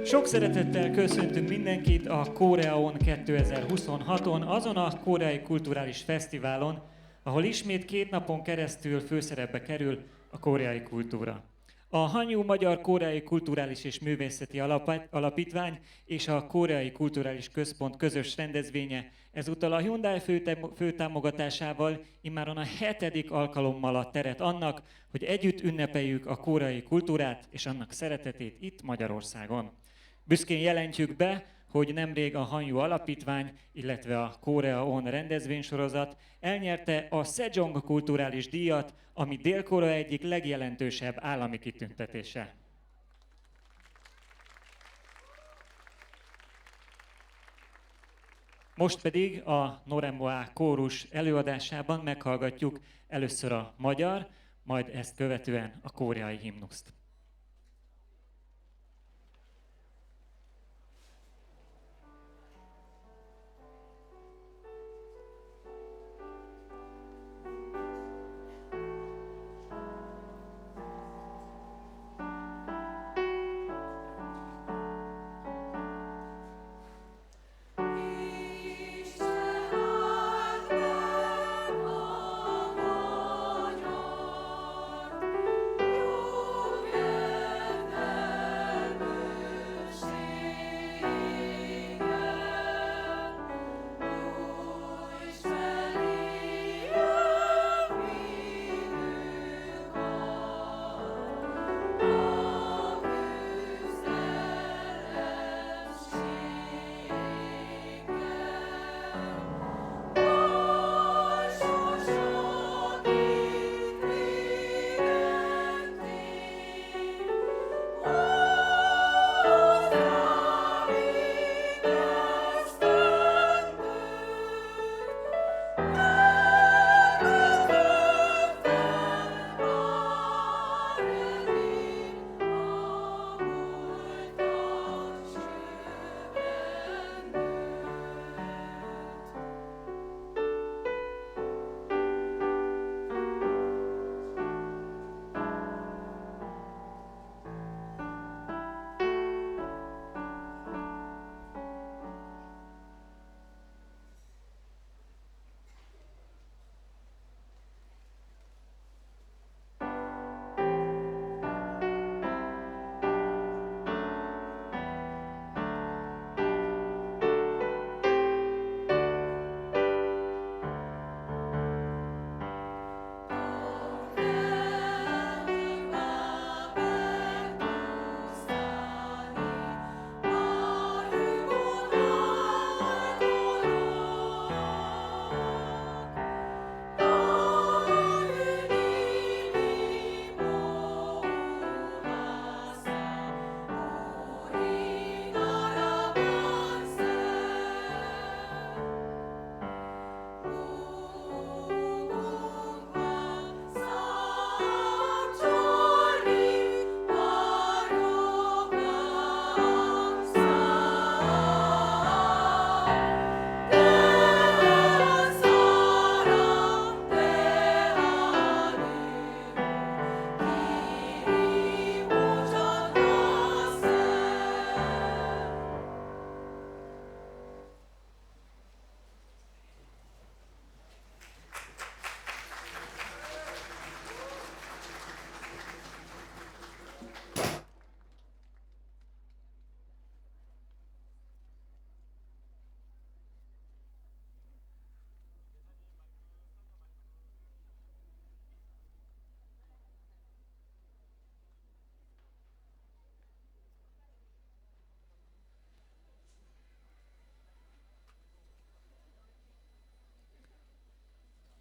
Sok szeretettel köszöntünk mindenkit a KoreaON 2026-on, azon a koreai kulturális fesztiválon, ahol ismét 2 napon keresztül főszerepbe kerül a koreai kultúra. A Hanyu Magyar Koreai Kulturális és Művészeti Alapítvány és a Koreai Kulturális Központ közös rendezvénye ezúttal a Hyundai főtámogatásával immáron a 7. alkalommal ad teret annak, hogy együtt ünnepeljük a koreai kultúrát és annak szeretetét itt Magyarországon. Büszkén jelentjük be, hogy nemrég a Hanyu Alapítvány, illetve a KoreaON rendezvénysorozat elnyerte a Sejong kulturális díjat, ami Dél-Korea egyik legjelentősebb állami kitüntetése. Most pedig a Noremoá kórus előadásában meghallgatjuk először a magyar, majd ezt követően a koreai himnuszt.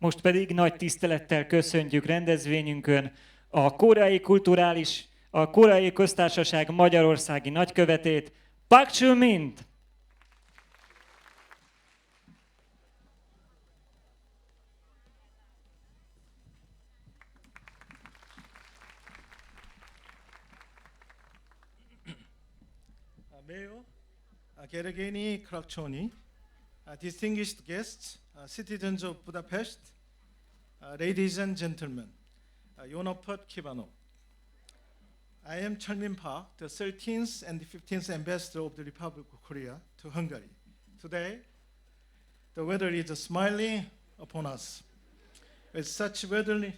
Most pedig nagy tisztelettel köszöntjük rendezvényünkön a a Koreai Köztársaság magyarországi nagykövetét, Park Chul-mint. Mayor Gergely Karácsony, distinguished guests, citizens of Budapest, ladies and gentlemen, Jónapot kívánok! I am Chul-min Park, the 13th and 15th ambassador of the Republic of Korea to Hungary. Today, the weather is smiling upon us. With such weatherly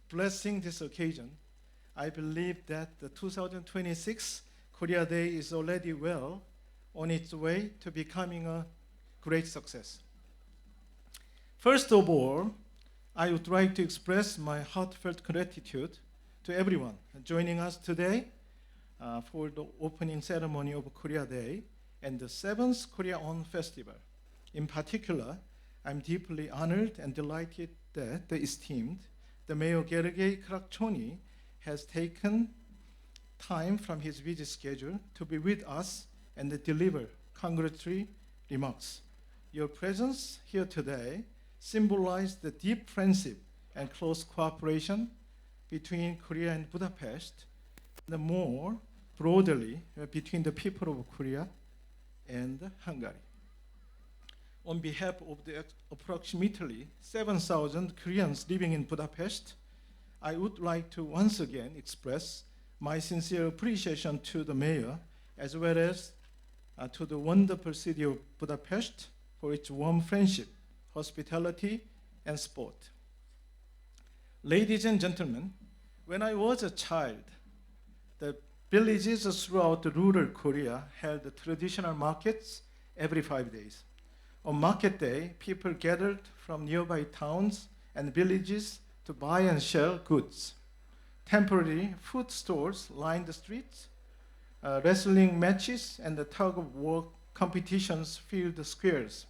blessing this occasion, I believe that the 2026 Korea Day is already well on its way to becoming a great success. First of all, I would like to express my heartfelt gratitude to everyone joining us today for the opening ceremony of Korea Day and the 7th KoreaON Festival. In particular, I'm deeply honored and delighted that the esteemed the Mayor Gergely Karácsony has taken time from his busy schedule to be with us and deliver congratulatory remarks. Your presence here today symbolizes the deep friendship and close cooperation between Korea and Budapest, and more broadly between the people of Korea and Hungary. On behalf of the approximately 7,000 Koreans living in Budapest, I would like to once again express my sincere appreciation to the mayor as well as to the wonderful city of Budapest for its warm friendship, hospitality, and sport. Ladies and gentlemen, when I was a child, the villages throughout rural Korea held traditional markets every 5 days. On market day, people gathered from nearby towns and villages to buy and sell goods. Temporary food stores lined the streets. Wrestling matches and the tug-of-war competitions filled the squares.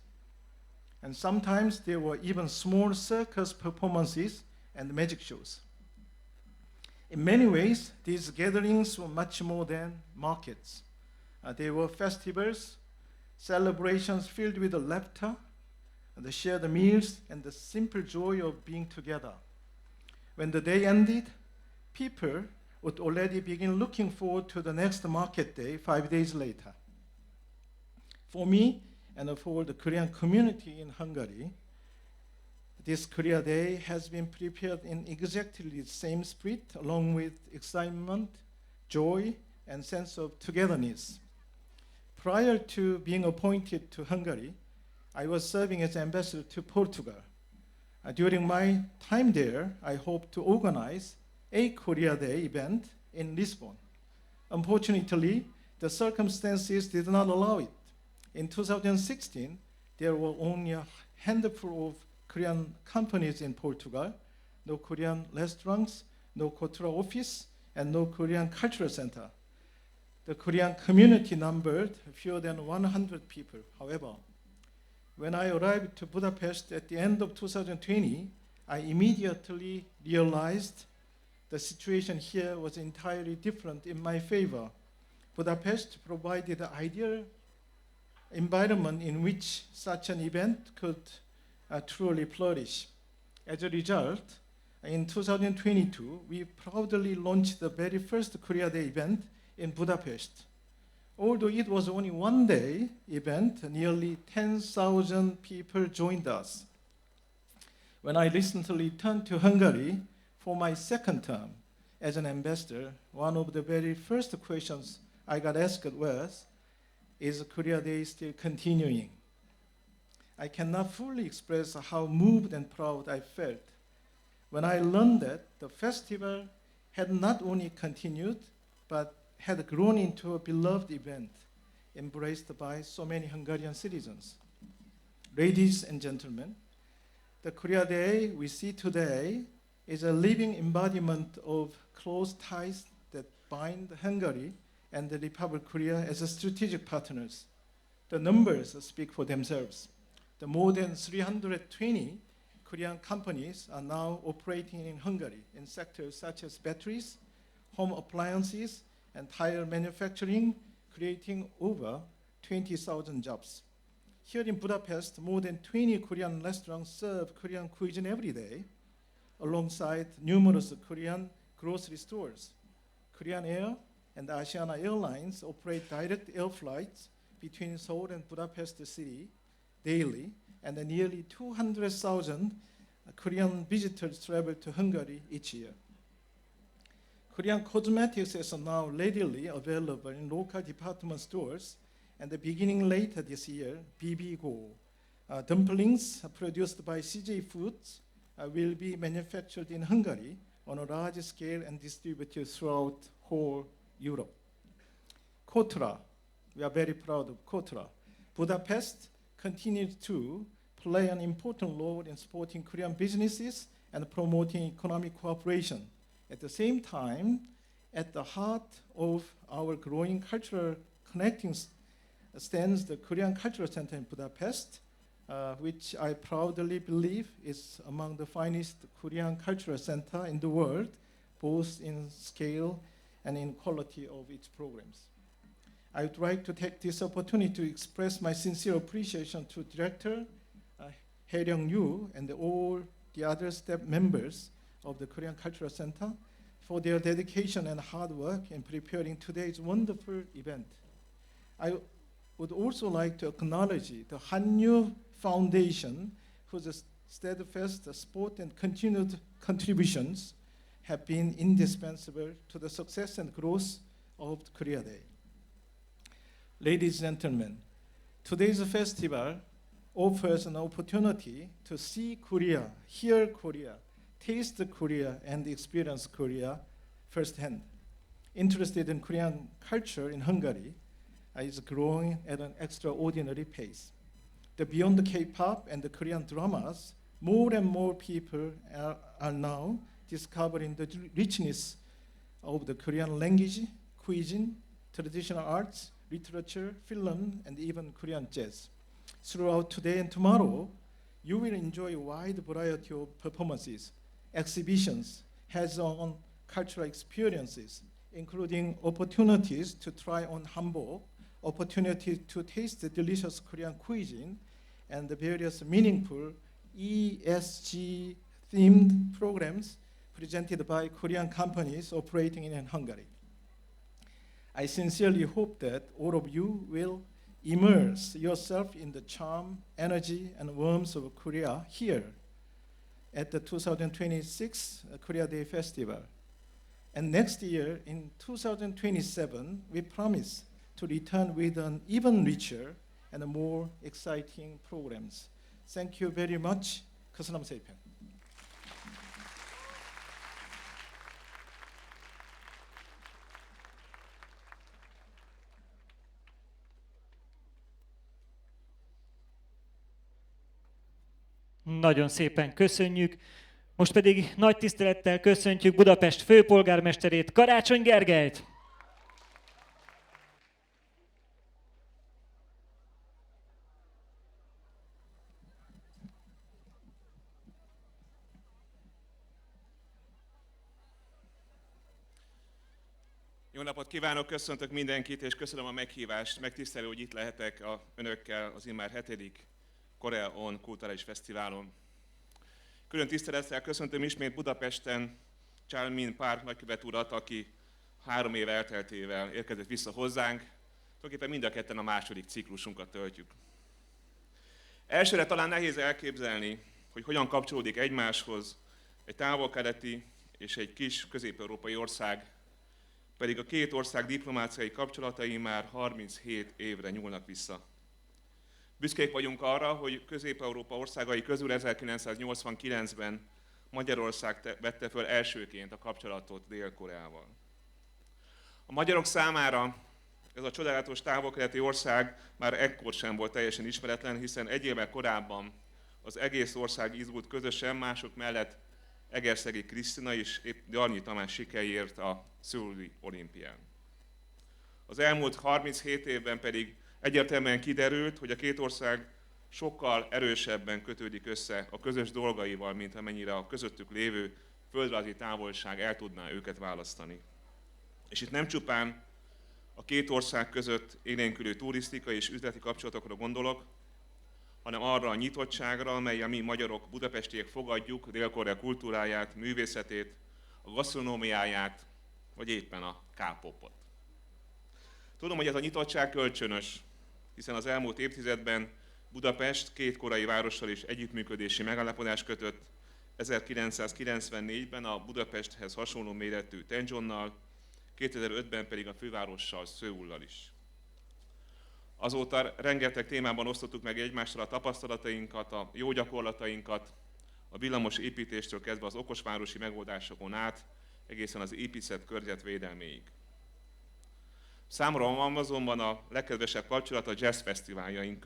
And sometimes there were even small circus performances and magic shows. In many ways, these gatherings were much more than markets. They were festivals, celebrations filled with the laughter, the shared meals, and the simple joy of being together. When the day ended, people would already begin looking forward to the next market day 5 days later. For me and for the Korean community in Hungary, this Korea Day has been prepared in exactly the same spirit, along with excitement, joy, and sense of togetherness. Prior to being appointed to Hungary, I was serving as ambassador to Portugal. During my time there, I hoped to organize a Korea Day event in Lisbon. Unfortunately, the circumstances did not allow it. In 2016, there were only a handful of Korean companies in Portugal, no Korean restaurants, no cultural office, and no Korean cultural center. The Korean community numbered fewer than 100 people. However, when I arrived to Budapest at the end of 2020, I immediately realized the situation here was entirely different in my favor. Budapest provided the ideal environment in which such an event could truly flourish. As a result, in 2022, we proudly launched the very first Korea Day event in Budapest. Although it was only one day event, nearly 10,000 people joined us. When I recently returned to Hungary for my second term as an ambassador, one of the very first questions I got asked was, is Korea Day still continuing? I cannot fully express how moved and proud I felt when I learned that the festival had not only continued, but had grown into a beloved event embraced by so many Hungarian citizens. Ladies and gentlemen, the Korea Day we see today is a living embodiment of close ties that bind Hungary and the Republic of Korea as strategic partners. The numbers speak for themselves. The more than 320 Korean companies are now operating in Hungary in sectors such as batteries, home appliances, and tire manufacturing, creating over 20,000 jobs. Here in Budapest, more than 20 Korean restaurants serve Korean cuisine every day, alongside numerous Korean grocery stores. Korean Air and Asiana Airlines operate direct air flights between Seoul and Budapest city daily, and nearly 200,000 Korean visitors travel to Hungary each year. Korean cosmetics is now readily available in local department stores, and beginning later this year, bibigo, dumplings produced by CJ Foods, will be manufactured in Hungary on a large scale and distributed throughout whole Europe. Korea, we are very proud of Korea. Budapest continues to play an important role in supporting Korean businesses and promoting economic cooperation. At the same time, at the heart of our growing cultural connecting stands the Korean Cultural Center in Budapest, which I proudly believe is among the finest Korean cultural center in the world, both in scale and in quality of its programs. I would like to take this opportunity to express my sincere appreciation to Director Hae Ryung-yu and all the other staff members of the Korean Cultural Center for their dedication and hard work in preparing today's wonderful event. I would also like to acknowledge the Hanyu Foundation, whose steadfast support and continued contributions have been indispensable to the success and growth of Korea Day. Ladies and gentlemen, today's festival offers an opportunity to see Korea, hear Korea, taste Korea, and experience Korea firsthand. Interested in Korean culture in Hungary is growing at an extraordinary pace. Beyond the K-pop and the Korean dramas, more and more people are now discovering the richness of the Korean language, cuisine, traditional arts, literature, film, and even Korean jazz. Throughout today and tomorrow, you will enjoy a wide variety of performances, exhibitions, hands-on cultural experiences, including opportunities to try on hanbok, opportunity to taste the delicious Korean cuisine, and the various meaningful ESG-themed programs presented by Korean companies operating in Hungary. I sincerely hope that all of you will immerse yourself in the charm, energy, and warmth of Korea here at the 2026 Korea Day Festival. And next year, in 2027, we promise to return with an even richer and more exciting programs. Thank you very much. Köszönöm szépen. Nagyon szépen köszönjük. Most pedig nagy tisztelettel köszöntjük Budapest főpolgármesterét, Karácsony Gergelyt. Jó napot kívánok, köszöntök mindenkit, és köszönöm a meghívást. Megtisztelő, hogy itt lehetek önökkel az immár 7. KoreaON Kulturális Fesztiválon. Külön tisztelettel köszöntöm ismét Budapesten Chul-min Park nagykövet urat, aki 3 év elteltével érkezett vissza hozzánk. Tulajdonképpen mind a ketten a második ciklusunkat töltjük. Elsőre talán nehéz elképzelni, hogy hogyan kapcsolódik egymáshoz egy távol-keleti és egy kis közép-európai ország, pedig a két ország diplomáciai kapcsolatai már 37 évre nyúlnak vissza. Büszkék vagyunk arra, hogy Közép-Európa országai közül 1989-ben Magyarország vette föl elsőként a kapcsolatot Dél-Koreával. A magyarok számára ez a csodálatos távol-keleti ország már ekkor sem volt teljesen ismeretlen, hiszen egy évvel korábban az egész ország izgult közösen, mások mellett Egerszegi Krisztina és épp Darnyi Tamás sikereiért a szöuli olimpián. Az elmúlt 37 évben pedig egyértelműen kiderült, hogy a két ország sokkal erősebben kötődik össze a közös dolgaival, mint amennyire a közöttük lévő földrajzi távolság el tudná őket választani. És itt nem csupán a két ország között élénkülő turisztikai és üzleti kapcsolatokra gondolok, hanem arra a nyitottságra, amellyel mi magyarok, budapestiek fogadjuk Dél-Korea kultúráját, művészetét, a gasztronómiáját, vagy éppen a K-popot. Tudom, hogy ez a nyitottság kölcsönös, hiszen az elmúlt évtizedben Budapest két koreai várossal is együttműködési megállapodást kötött, 1994-ben a Budapesthez hasonló méretű Daejeonnal, 2005-ben pedig a fővárossal, Szöullal is. Azóta rengeteg témában osztottuk meg egymással a tapasztalatainkat, a jó gyakorlatainkat, a villamos építéstől kezdve az okosvárosi megoldásokon át, egészen az építészet környezetvédelméig. Számomra azonban a legkedvesebb kapcsolat a jazz fesztiváljaink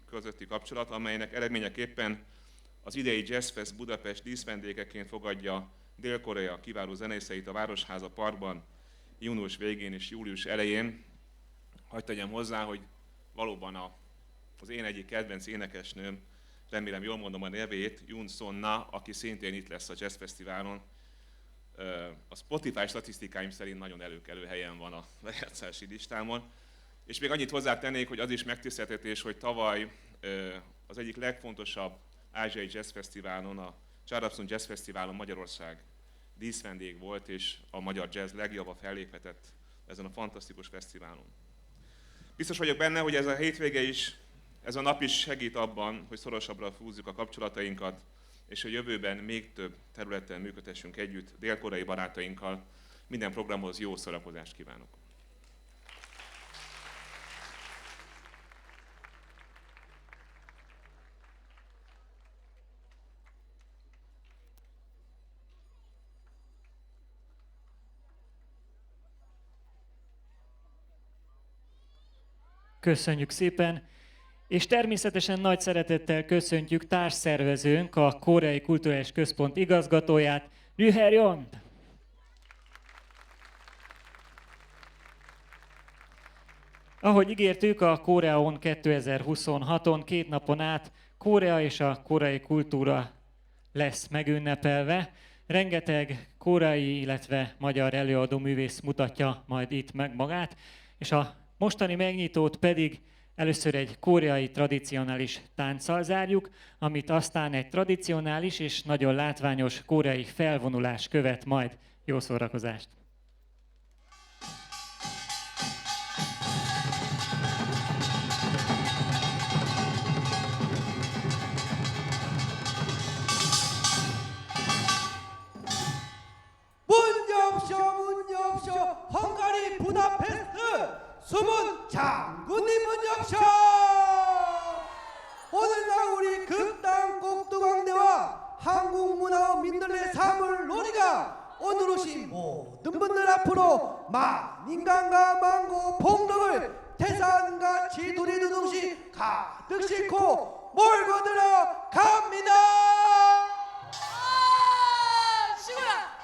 közötti kapcsolat, amelynek eredményeképpen az idei Jazzfest Budapest díszvendégeként fogadja Dél-Korea kiváló zenészeit a Városháza Parkban június végén és július elején. Hadd tegyem hozzá, hogy valóban az én egyik kedvenc énekesnőm, remélem jól mondom a nevét, Yoon Sonna, aki szintén itt lesz a Jazz Fesztiválon. A Spotify statisztikáim szerint nagyon előkelő helyen van a lejátszási listámon. És még annyit hozzátennék, hogy az is megtiszteltetés, hogy tavaly az egyik legfontosabb ázsiai jazz fesztiválon, a Csárapszun Jazz Fesztiválon Magyarország díszvendég volt, és a magyar jazz legjobba felléphetett ezen a fantasztikus fesztiválon. Biztos vagyok benne, hogy ez a hétvége is, ez a nap is segít abban, hogy szorosabbra fúzzuk a kapcsolatainkat, és a jövőben még több területen működhessünk együtt dél-koreai barátainkkal. Minden programhoz jó szórakozást kívánok! Köszönjük szépen, és természetesen nagy szeretettel köszöntjük társszervezőnk, a Koreai Kulturális Központ igazgatóját, KoreaON. Ahogy ígértük, a KoreaON 2026-on 2 napon át Korea és a koreai kultúra lesz megünnepelve. Rengeteg koreai, illetve magyar előadó művész mutatja majd itt meg magát, és a mostani megnyitót pedig először egy koreai tradicionális tánccal zárjuk, amit aztán egy tradicionális és nagyon látványos koreai felvonulás követ majd. Jó szórakozást! 헝가리 부다페스트 숨은 장군님 문역쇼! 오늘날 우리 극단 kokdu Gwangdae와 한국문화원 민들레 사물 놀이가 오늘 오신 모든 분들 앞으로 만인강과 만고 복덕을 대사님과 지돌이 두둥시 가득 싣고 몰고 들어갑니다! 시구야!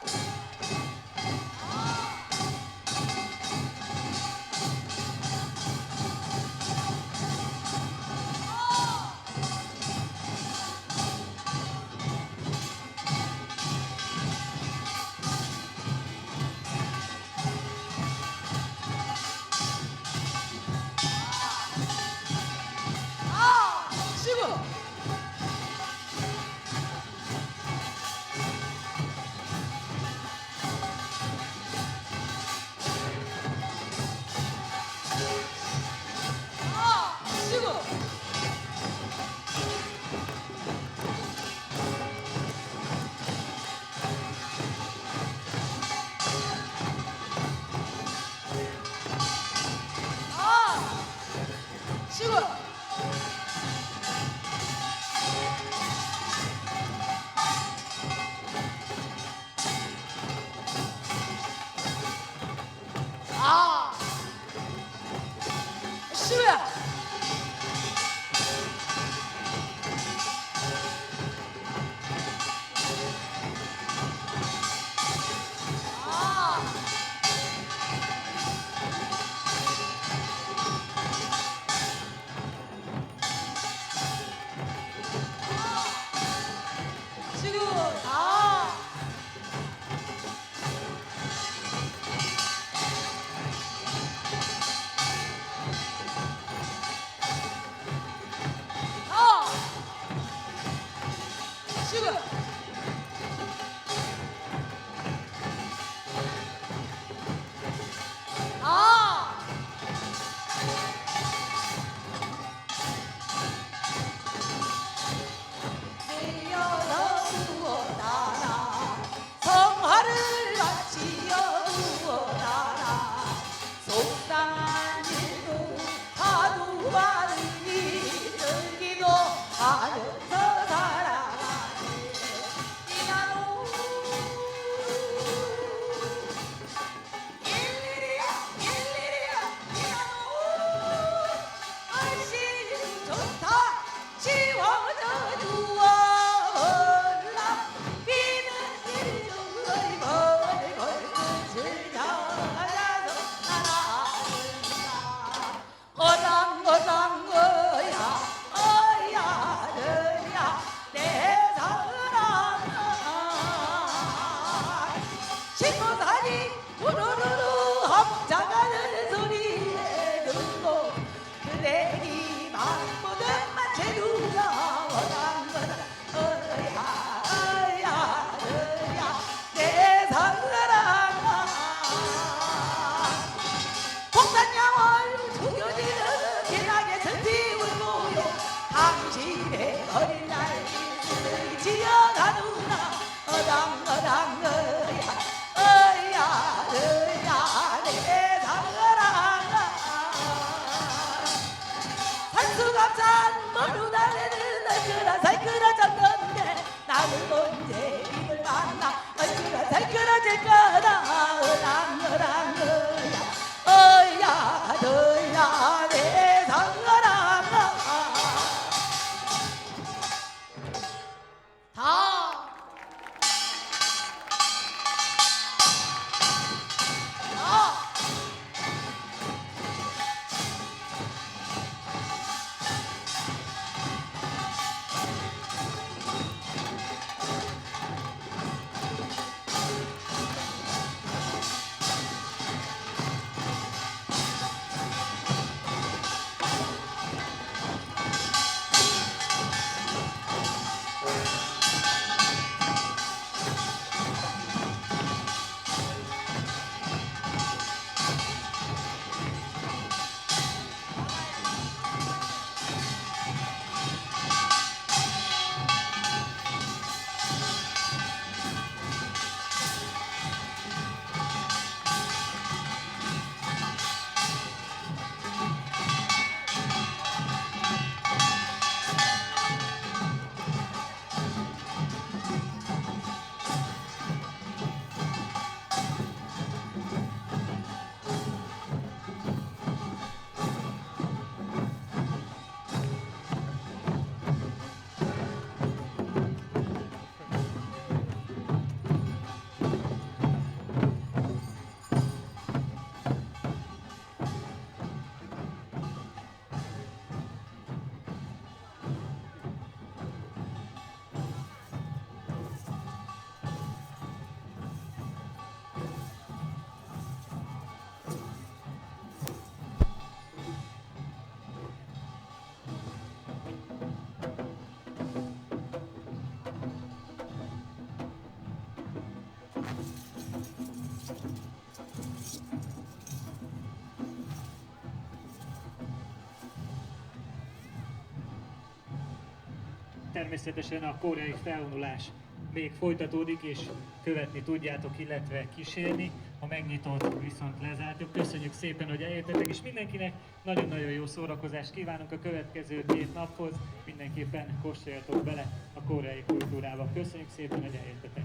Természetesen a koreai felvonulás még folytatódik, és követni tudjátok, illetve kísérni. A megnyitót viszont lezártuk. Köszönjük szépen, hogy eljöttetek, és mindenkinek nagyon-nagyon jó szórakozást kívánunk a következő 2 naphoz. Mindenképpen kóstoljatok bele a koreai kultúrába. Köszönjük szépen, hogy eljöttetek!